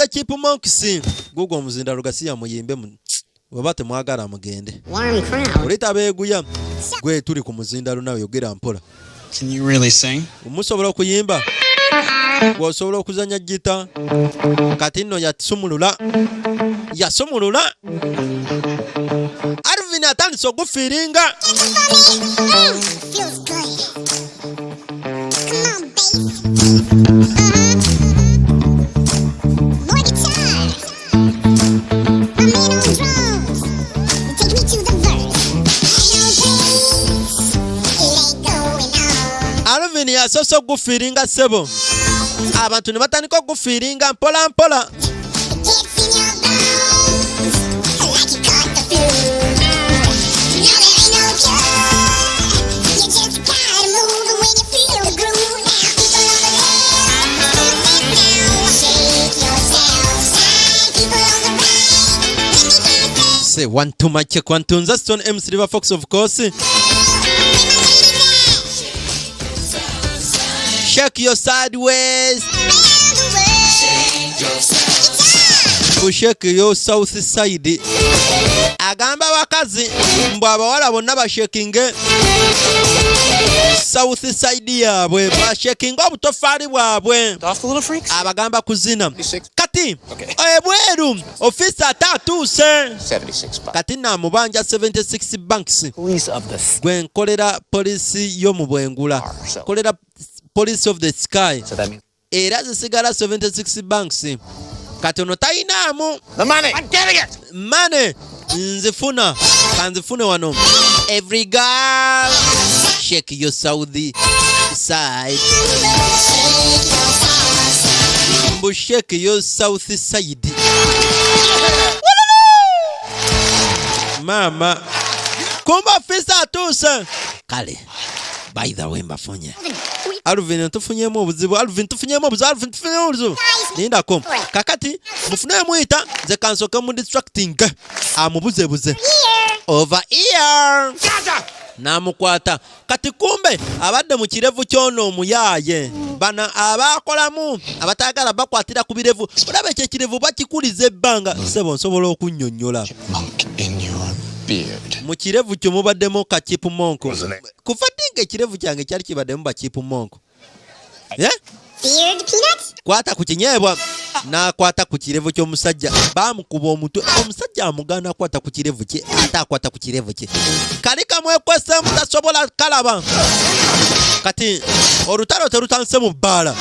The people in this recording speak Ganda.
the Chipmunks. Google muzinda rugasiya muyimbe wabate mwagara mugende. Urita beguya gwe turi ku muzinda runawe yogera mpola. Can you really sing? Umusobora kuyimba. Wasobora kuzanya gita. Kati nno yasumulula. Alvin atandise okufiiringa. Alvin yasoose okufiiringa sebo. Abantu ne batandika okufiiringa mpola mpola. Say one to my check one tunes. That's on MC River Fox, of course. Shake your sideways. Shake your south side. Agamba wakazi mbwa abawala bonna bashakinge south side yabwe bashakinga obutofaali bwabwe abagamba kuzina kati ebweru office atatuuse 76 kati namubanja 76 banks gwe nkolera polisi y'omu bwengula kolera police of the sky era zisigala 76 banks kati ono tayinaamu money nzifuna kanzifune wano every girl shake your south side mbu shake your south side mama kumba fisa atuse kale by the way mbafunye Alvin tufunyemo obuzibu ninda kom kakati mufune muita ze kansoka mu distracting amubuzebuze over here namukwata kati kumbe abadde mu kirevu kyono omuyaye bana abakolamu abatagala bakwatira ku birevu olabe kye kirevu bakikulize ebbanga sebo nsobola okunnyonnyola mu kirevu kyo mubaddemu ka Chipmunks kufatinga ekirevu kyange kyali kibaddemu ba Chipmunks kwata ku kinyeebwa n'akwata ku kirevu ky'omusajja baamukuba omutwe omusajja amugana akwata ku kirevu kye ate akwata ku kirevu kye kali kamwekwese mutasobola kalaba kati olutalo terutanse mu bbaala